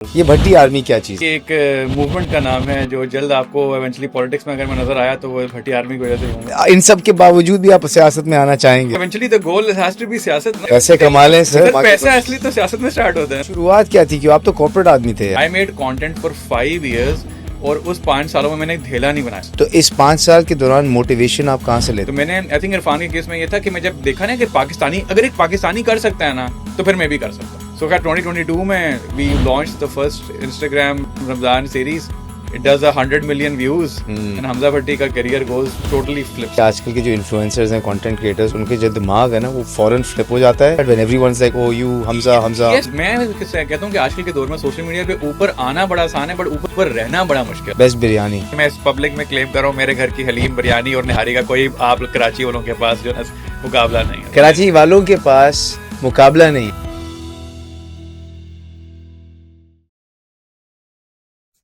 ये भट्टी आर्मी क्या चीज है? ये एक मूवमेंट का नाम है जो जल्द आपको इवेंचुअली पॉलिटिक्स में अगर मैं नजर आया तो वो भट्टी आर्मी की वजह से ही होंगे। इन सब के बावजूद भी आप सियासत में आना चाहेंगे? Eventually the goal has to be सियासत ना। पैसे कमा लें सर। पैसा असली तो सियासत में स्टार्ट होता है। शुरुआत क्या थी? क्यों आप तो कॉर्पोरेट आदमी थे। आई मेड कंटेंट फॉर 5 years और उस 5 सालों में मैंने एक धेला नहीं बनाया। तो इस 5 साल के दौरान मोटिवेशन आप कहाँ से लेते? तो मैंने आई थिंक इरफान के केस में ये था कि मैं जब देखा ना कि पाकिस्तानी अगर एक पाकिस्तानी कर सकता है ना तो फिर मैं भी कर सकता हूँ। सो खैर 2022 में we launch the first Instagram Ramzan series. It does 100 million views and Hamza Bhatti का करियर गोज टोटली फ्लिप। आजकल के जो इन्फ्लुएंसर्स हैं, कंटेंट क्रिएटर्स, उनके जो दिमाग है ना वो फौरन फ्लिप हो जाता है when everyone's like oh you Hamza Hamza. Yes, मैं कहता हूँ कि आजकल के दौर में सोशल मीडिया पे ऊपर आना बड़ा आसान है बट ऊपर रहना बड़ा मुश्किल। बेस्ट बिरयानी मैं इस पब्लिक में क्लेम कर रहा हूँ मेरे घर की हलीम बिरयानी और निहारी का कोई आप कराची वालों के पास जो है मुकाबला नहीं है। कराची वालों के पास मुकाबला नहीं।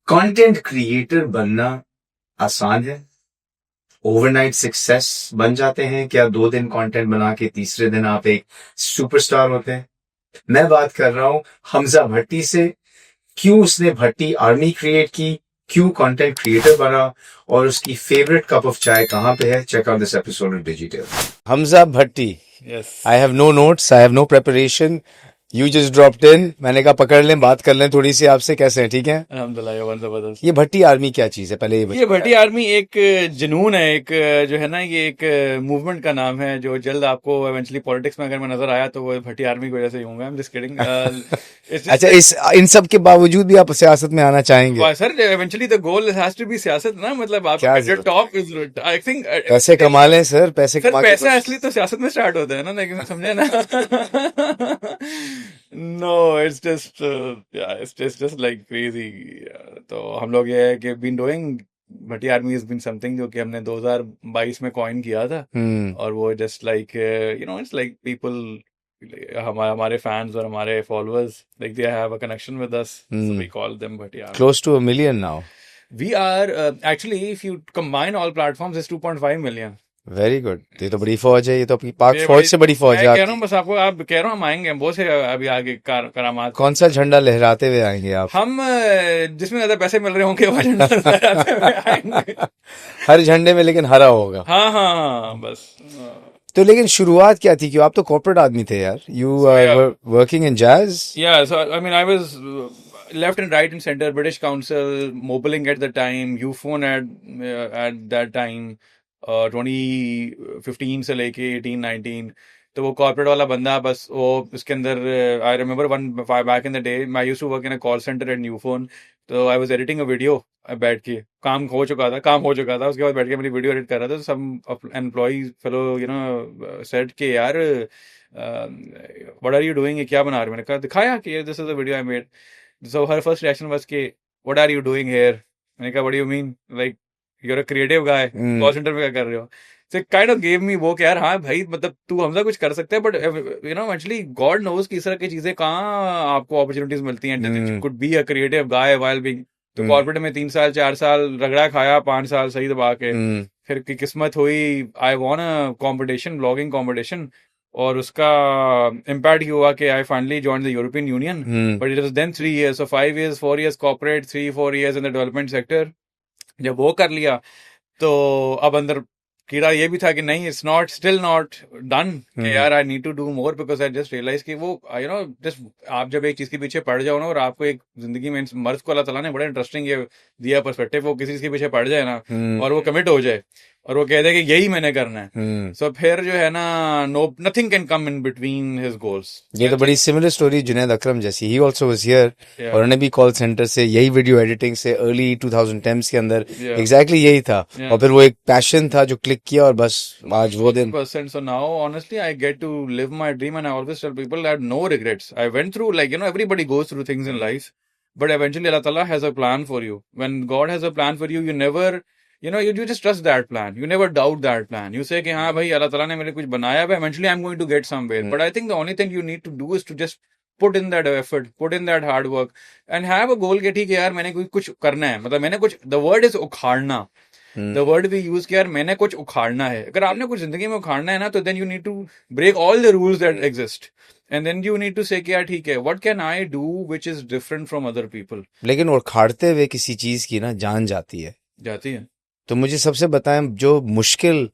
कंटेंट क्रिएटर बनना आसान है? ओवरनाइट सक्सेस बन जाते हैं क्या? 2 दिन कंटेंट बना के तीसरे दिन आप एक सुपरस्टार होते हैं? मैं बात कर रहा हूं हमजा भट्टी से। क्यों उसने भट्टी आर्मी क्रिएट की, क्यों कंटेंट क्रिएटर बना और उसकी फेवरेट कप ऑफ चाय कहां पे है? Check out this episode in digital. Hamza Bhatti, yes, I have no notes, I have no preparation, you just dropped in. मैंने कहा पकड़ लें, बात कर लें थोड़ी सी आपसे। कैसे हैं? ठीक है अल्हम्दुलिल्लाह, जबरदस्त। ये भट्टी आर्मी क्या चीज है? पहले ये भट्टी आर्मी एक जुनून है, एक जो है ना, ये एक मूवमेंट का नाम है जो जल्द आपको इवेंचुअली पॉलिटिक्स में अगर मैं नजर आया तो वो भट्टी आर्मी की वजह से ही होंगे। I am just kidding. अच्छा, इन सब के बावजूद भी आप सियासत में आना चाहेंगे? Sir eventually the goal has to be सियासत ना, मतलब आप टॉप इज आई थिंक पैसे कमा लें सर। पैसे सर कमा पैसा असली तो सियासत में स्टार्ट होता है ना, लेकिन समझे ना। No it's just like crazy. तो हम लोग ये है कि been doing Bhatti army is been something जो कि हमने 2022 में कॉइन किया था। और वो just like it's like people, हमारे फैंस और हमारे followers, like they have a connection with us, so we call them Bhatti army. Close to 1 million now. We are actually if you combine all platforms is 2.5 million। Very good. ये तो बड़ी फौज है, ये तो अपनी पाक फौज से बड़ी फौज है। मैं कह रहा हूँ बस आपको, आप कह रहा हूँ हम आएंगे, हम बहुत से अभी आगे करामात। कौन सा झंडा लहराते हुए आएंगे आप? हम जिसमें ज्यादा पैसे मिल रहे होंगे वो झंडा लहराते हुए आएंगे। हर झंडे में लेकिन हरा होगा। हाँ बस। तो लेकिन शुरुआत क्या थी? क्यों आप तो कॉर्पोरेट आदमी थे यार। You are working in Jazz. Yeah, so I mean, I was left and right and center, British Council, Mobiling at the time, Ufone at that time, 2015 से लेके 18-19। तो वो कॉर्पोरेट वाला बंदा, बस वो उसके अंदर I remember one back in the day I used to work in a call centre at Newfone. तो I was editing a video बैठ के, काम हो चुका था, उसके बाद बैठ के मेरी वीडियो एडिट कर रहा था। तो सम एम्प्लॉइज फेलो सेड के यार व्हाट आर यू डूइंग, ये क्या बना रहे हो? मैंने कहा दिखाया कि this is the video I made. So her first reaction was कि what are you doing here. मैंने कहा what do you mean, like you are a creative guy, call centre में क्या कर रहे हो? So kind of gave me वो कि यार हाँ भाई, मतलब तू हमजा कुछ कर सकता है, बट एक्चुअली गॉड नोज कि इस तरह की चीजें कहाँ आपको अपॉर्चुनिटीज मिलती हैं। Could be a creative guy while being तो कॉर्पोरेट में 3 साल 4 साल रगड़ा खाया, 5 साल सही दबा के, फिर की किस्मत हुई I won a competition, blogging competition, और उसका इम्पैक्ट ये हुआ कि I finally join the European Union. But it was then 3 years, so 5 years 4 years corporate, 3-4 years in the development sector. जब वो कर लिया तो अब अंदर कीड़ा ये भी था कि नहीं, it's not still not done, यार I need to do more, because I just realise कि वो जस्ट आप जब एक चीज के पीछे पड़ जाओ ना, और आपको एक जिंदगी में मर्ज को अल्लाह ताला ने बड़ा इंटरेस्टिंग ये दिया पर्सपेक्टिव, वो किसी चीज के पीछे पड़ जाए ना और वो कमिट हो जाए और वो कह दे कि यही मैंने करना है, सो फिर जो है ना nothing can come in between his goals. ये तो बड़ी सिमिलर स्टोरी जुनैद अकरम जैसी। ही आल्सो वाज हियर और उन्होंने भी कॉल सेंटर से, यही वीडियो एडिटिंग से अर्ली 2010s के अंदर एग्जैक्टली यही था। और फिर वो एक पैशन था जो क्लिक किया और बस आज वो दिन। So now honestly I get to live my dream, and I always tell people that no regrets. I went through, like, everybody goes through things in life, but eventually Allah Ta'ala has a plan for you. When God has a plan for you, you never you just trust that plan. You never doubt that plan. You say कि हाँ भाई अल्लाह ताला ने मेरे कुछ बनाया है, eventually I'm going to get somewhere. But I think the only thing you need to do is to just put in that effort, put in that hard work, and have a goal कि ठीक है यार मैंने कुछ करना है, मतलब मैंने कुछ, the word is उखाड़ना, द वर्ड वी यूज कि यार मैंने कुछ उखाड़ना है. अगर आपने कुछ जिंदगी में उखाड़ना है ना, तो then you need to break all the rules that exist, and then you need to say कि यार ठीक है, what can I do which is different from other people. लेकिन उखाड़ते हुए किसी चीज की ना जान जाती है. जाती है. तो मुझे सबसे बताएं, जो मुश्किल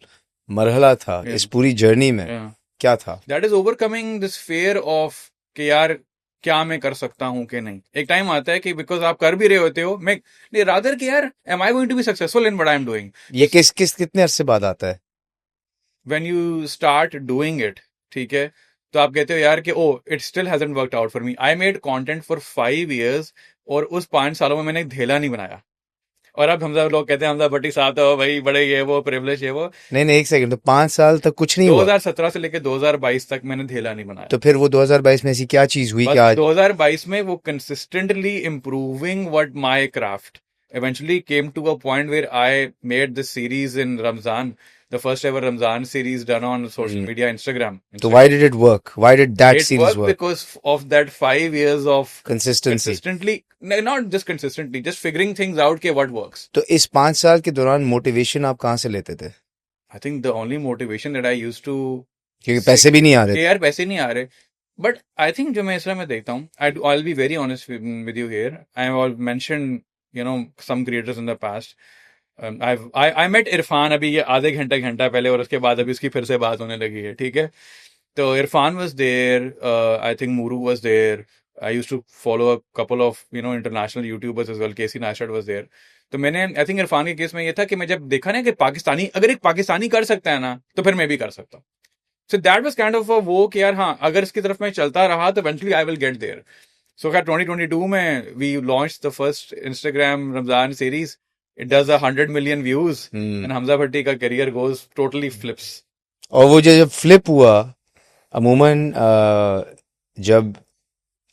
मरहला था Yeah. इस पूरी जर्नी में, Yeah. क्या था? That is overcoming this fear of कि यार क्या मैं कर सकता हूं कि नहीं. एक टाइम आता है कि बिकॉज आप कर भी रहे होते हो, मैं रादर कि यार am I going to be successful in what I am doing. ये कितने अरसे बाद आता है? When you start doing it, ठीक है, तो आप कहते हो यार कि oh it still hasn't worked out for me. I made content for 5 years और उस 5 सालों में मैंने एक धेला नहीं बनाया. और अब हमजा लोग कहते हैं हमजा भट्टी साहब तो भाई बड़े ये वो प्रिविलेज है वो. नहीं, एक सेकंड. तो 5 साल तक कुछ नहीं हुआ? 2017 से लेकर 2022 तक मैंने धेला नहीं बनाया. तो फिर वो 2022 में ऐसी क्या चीज हुई बस कि आज 2022 में वो consistently improving what my craft eventually came to a point where I made this series in Ramzan, the first ever Ramzan series done on social media, Instagram. तो why did it work? Why did that It series worked work? because of that 5 years of Consistency. consistently, not just consistently, just figuring things out ke what works. तो इस 5 साल के दौरान motivation आप कहाँ से लेते थे? I think the only motivation that I used to क्योंकि पैसे भी नहीं आ रहे कि यार पैसे नहीं आ रहे. But I think जो मैं इसलिए मैं देखता हूँ, I'll be very honest with you here. I've mentioned, you know, some creators in the past. I met Irfan अभी ये आधे घंटा पहले, और उसके बाद अभी उसकी फिर से बात होने लगी है, ठीक है. तो Irfan was there, I think Muru was there. I used to follow a couple of, you know, international YouTubers as well. Casey Neistat was there. तो मैंने आई थिंक इरफान के केस में ये था कि मैं जब देखा ना कि पाकिस्तानी, अगर एक पाकिस्तानी कर सकता है ना, तो फिर मैं भी कर सकता हूँ. So that was kind of a वो कि यार हाँ, अगर इसकी तरफ मैं चलता रहा तो eventually I will get there. So खैर 2022 में we launched the first Instagram Ramzan series. It does 100 million views and Hamza Bhatti का career goes totally flips. और वो जब फ्लिप हुआ, अमूमन जब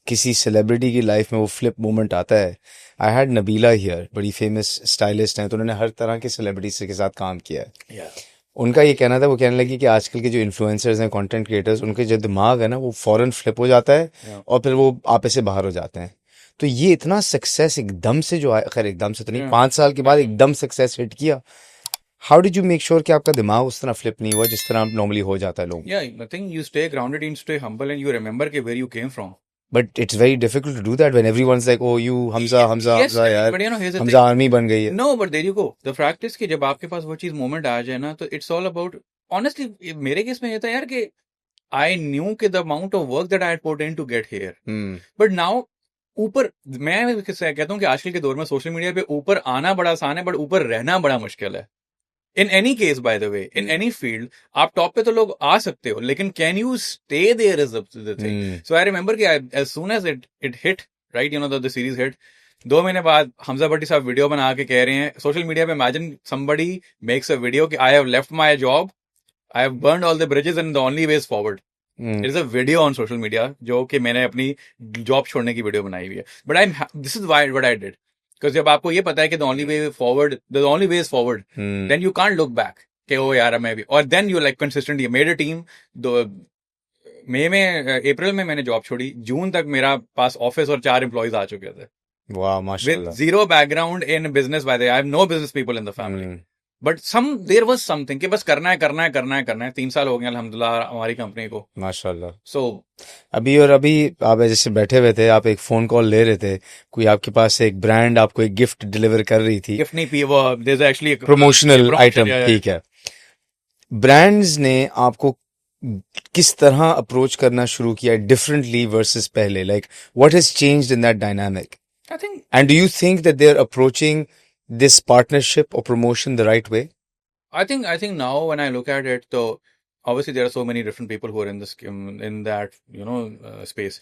किसी सेलिब्रिटी की लाइफ में वो फ्लिप मोमेंट आता है. आई हैड नबीला हियर, बड़ी फेमस स्टाइलिस्ट हैं, तो उन्होंने हर तरह के सेलिब्रिटीज के साथ काम किया है. Yeah. उनका ये कहना था, वो कहने लगी कि आजकल के जो इन्फ्लुएंसर्स हैं, कंटेंट क्रिएटर्स, उनके जो दिमाग है ना, वो फौरन फ्लिप हो जाता है और फिर वो आपे से बाहर हो जाते हैं. तो ये इतना सक्सेस एकदम से जो आया, खैर एकदम से तो नहीं, 5 साल के बाद एकदम सक्सेस हिट किया. How did you make sure कि आपका दिमाग उस तरह फ्लिप नहीं हुआ जिस तरह नॉर्मली हो जाता है लोग? Yeah, I think you stay grounded, you stay humble, and you remember कि where you came from. But it's very difficult to do that when everyone's like, oh, you Hamza Yes, यार, but you know, here's the Hamza army बन गई है. No, but there you go. The fact is कि जब आपके पास वो चीज moment आ जाए ना, तो it's all about, honestly, मेरे केस में ये था यार कि I knew कि the amount of work that I had put in to get here. But now ऊपर, मैं कहता हूँ कि आजकल के दौर में सोशल मीडिया पे ऊपर आना बड़ा आसान है, बट ऊपर रहना बड़ा मुश्किल है. In any case, by the way, in any field, आप टॉप पे तो लोग आ सकते हो, लेकिन can you stay there is the thing. So I remember कि as soon as it hit, right, you know, the series hit, 2 महीने बाद हमजा भट्टी साहब वीडियो बना के कह रहे हैं सोशल मीडिया पे, imagine somebody makes a video कि I have left my job, I have burned all the bridges and the only way is forward. It is a video on social media जो कि मैंने अपनी job छोड़ने की video बनाई हुई है. But this is what I did. Because जब आपको ये पता है कि the only way is forward, then you can't look back कि ओ यार मैं भी, और then you like consistently made a team. अप्रैल में मैंने जॉब छोड़ी, जून तक मेरा पास ऑफिस और 4 एम्प्लॉइज आ चुके थे. वाह, माशाल्लाह. With zero background in business, by the way, I have no business people in the family. But there was something कि बस करना है. 3 साल हो गए अल्हम्दुलिल्लाह हमारी कंपनी को, माशाल्लाह. So अभी आप जैसे बैठे हुए थे, आप एक फोन कॉल ले रहे थे, कोई आपके पास एक ब्रांड आपको एक गिफ्ट डिलीवर कर रही थी. गिफ्ट नहीं, वो there's actually a promotional item, ठीक है. ब्रांड्स ने आपको किस तरह अप्रोच करना शुरू किया डिफरेंटली वर्सेस पहले? Like what has changed in that dynamic? I think, and do you think that they are approaching this partnership or promotion the right way? I think now when I look at it, so obviously there are so many different people who are in this in that, you know, space.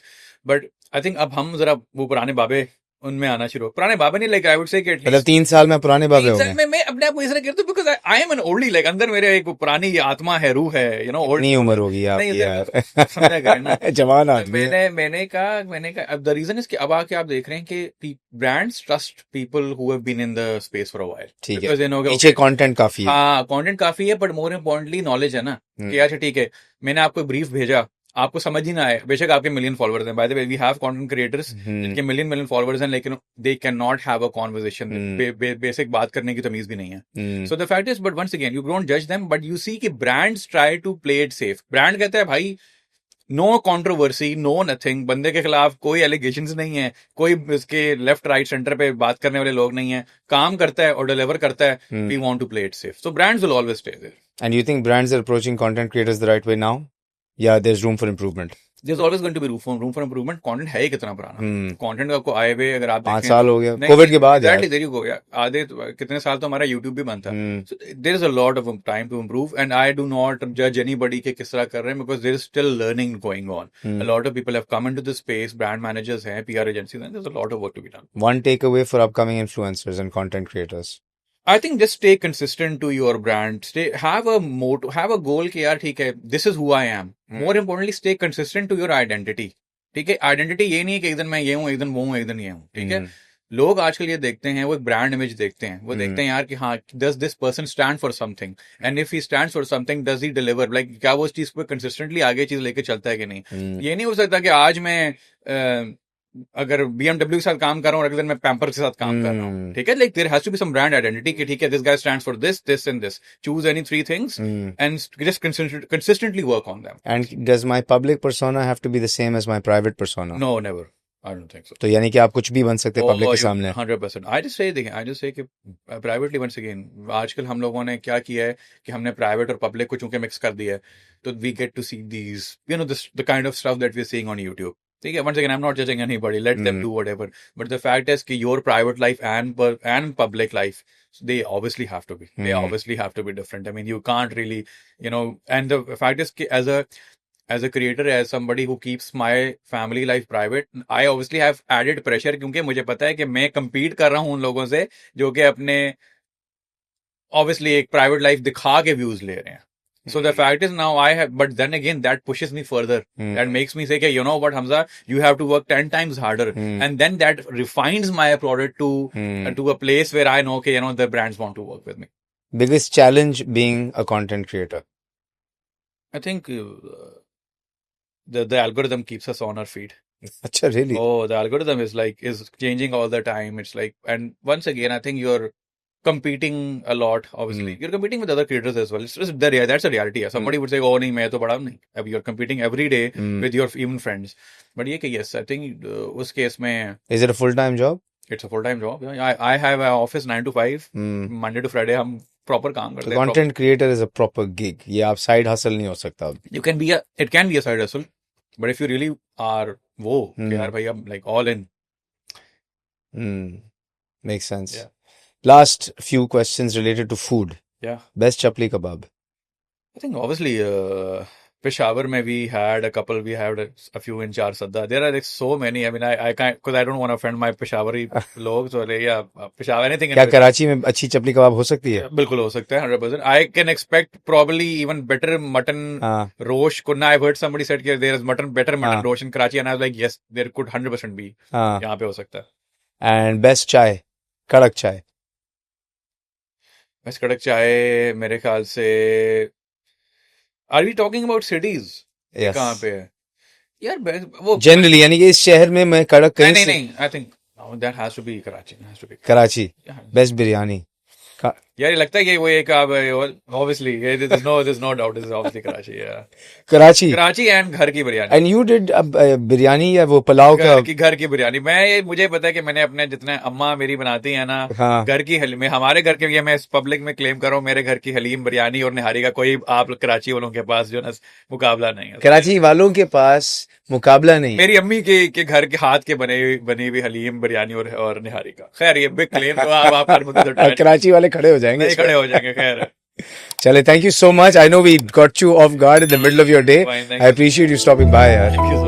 But I think अब हम जरा वो पुराने बाबे उनमें आना शुरू, पुराने बाबे नहीं, लाइक आई वुड से कि मतलब 3 साल में पुराने बाबे हो गए. मैं अपने आप को इस तरह कहता हूं because I am an oldie, like अंदर मेरे एक पुरानी आत्मा है, रूह है, यू नो. नहीं उम्र होगी आपकी यार, समझा करें ना. जवान आदमी. मैंने कहा अब द रीजन इज कि अब आके आप देख रहे हैं कि brands trust people who have been in the space for a while. ठीक है, पीछे कंटेंट काफी है. हाँ, कंटेंट काफी है, बट मोर इम्पोर्टेंटली नॉलेज है ना, कि अच्छा ठीक है, मैंने आपको ब्रीफ भेजा आपको समझ ही ना आए, बेशक आपके मिलियन फॉलोअर्स हैं, by the way we have content creators जिनके मिलियन फॉलोअर्स हैं, लेकिन they can not have a conversation, basic बात करने की तमीज भी नहीं है. So the fact is, but once again you don't जज देम, बट यू सी कि brands try to play it safe. Brand कहता है भाई नो कंट्रोवर्सी, नो नथिंग, बंदे के खिलाफ कोई एलिगेशंस नहीं है, कोई इसके लेफ्ट राइट सेंटर पे बात करने वाले लोग नहीं है, काम करता है और डिलीवर करता है. We want to play it safe, so brands will always stay there. And you think brands are approaching content creators the right way now? Yeah, there's room for improvement. There's always going to be room for improvement. Content है ही कितना पुराना, content आपको आए हुए अगर आप 5 साल हो गया कोविड के बाद. Exactly, there you go. आधे कितने साल तो हमारा YouTube भी बंद था. So there is a lot of time to improve, and I do not judge anybody के किस तरह कर रहे हैं, because there is still learning going on. A lot of people have come into the space, brand managers हैं, PR agencies हैं, there's a lot of work to be done. One takeaway for upcoming influencers and content creators. I think just stay consistent to your brand. Have a motto, have a goal कि यार ठीक है, this is who I am. More importantly, stay consistent to your identity. ठीक है, identity ये नहीं है कि एक दिन मैं ये हूँ, एक दिन वो हूँ, एक दिन ये हूँ. ठीक है, लोग आजकल ये देखते हैं, वो एक ब्रांड इमेज देखते हैं, वो देखते हैं यार कि हाँ, does this person stand for something, and if he stands for something, does he deliver? Like क्या वो उस चीज पे consistently आगे चीज लेके चलता है कि नहीं. ये नहीं हो सकता कि आज मैं अगर BMW के साथ काम कर रहा हूँ और अगले दिन मैं पैम्पर के साथ काम कर रहा हूँ. ठीक है, like there has to be some brand identity कि ठीक है, this guy stands for this, this and this. Choose any 3 things and just consistently work on them. And does my public persona have to be the same as my private persona? No, never. I don't think so. तो यानी कि आप कुछ भी बन सकते हैं public के सामने. 100%. I just say कि privately once again, आजकल हम लोगों ने क्या किया है कि हमने प्राइवेट और पब्लिक को चूंकि मिक्स कर दिया है, तो we get to see these, you know, the kind of stuff that we're seeing on YouTube. ठीक है, once again, I'm not judging anybody. Let them do whatever. But the fact is कि your private life and public life, they obviously have to be. They obviously have to be different. I mean, you can't really, you know. And the fact is कि as a creator, as somebody who keeps my family life private, I obviously have added pressure, क्योंकि मुझे पता है कि मैं compete कर रहा हूँ उन लोगों से जो कि अपने obviously एक private life दिखा के views ले रहे हैं. So the fact is now I have, but then again that pushes me further. That makes me say, you know what, Hamza, you have to work 10 times harder, and then that refines my product to a place where I know, okay, you know, the brands want to work with me. Biggest challenge being a content creator? I think the algorithm keeps us on our feet. Achha, really? Oh, the algorithm is changing all the time. It's like, and once again, I think you're competing a lot. Obviously, you're competing with other creators as well. That's a reality. Somebody would say, "Oh, nahi, main to bada nahi." You're competing every day with your even friends. But yes, I think us case mein, is it a full-time job? It's a full-time job. I have an office 9 to 5. Monday to Friday हम proper काम करते हैं. Content creator is a proper gig. ये आप side hustle नहीं हो सकता. It can be a side hustle, but if you really are वो यार भाई I'm like all in. Makes sense. Yeah. Last few questions related to food. Yeah. Best chapli kebab? I think obviously Peshawar mein we had a few in Char Sadda. There are like so many. I mean, I can't, because I don't want to offend my Peshawari log. So yeah, Peshawar, anything. क्या कराची में अच्छी चपली कबाब हो सकती है? बिल्कुल हो सकता है, 100%. I can expect probably even better mutton rosh. I've heard somebody said that there is better mutton rosh in Karachi, and I was like, yes, there could 100% be. यहाँ पे हो सकता है. And best chai, कड़क चाय. बस कड़क चाय मेरे ख्याल से, Are we talking about cities? Yes. कहाँ पे है? यार वो generally यानी कि इस शहर में मैं कड़क कहीं से नहीं, I think that has to be Karachi. Karachi. Best biryani. यार ये लगता है कि वो एक obviously there's no doubt, this is obviously Karachi. Yeah. Karachi and घर की biryani. And you did biryani या वो पुलाव का? घर की बिरयानी. मुझे पता है कि मैंने अपने जितने अम्मा मेरी बनाती है ना, घर की हलीम में, हमारे घर के, ये मैं पब्लिक में क्लेम कर रहा हूँ, मेरे घर की हलीम बिरयानी और निहारी का कोई आप कराची वालों के पास जो ना मुकाबला नहीं है. कराची वालों के पास मुकाबला नहीं. मेरी अम्मी के घर के हाथ के बनी हुई हलीम बिरयानी और निहारी का. खैर ये बिग क्लेम तो आप कराची वाले खड़े हो जाएंगे. खैर. चले, thank you so much. I know we got you off guard in the middle of your day. I appreciate you stopping by. Thank you so much.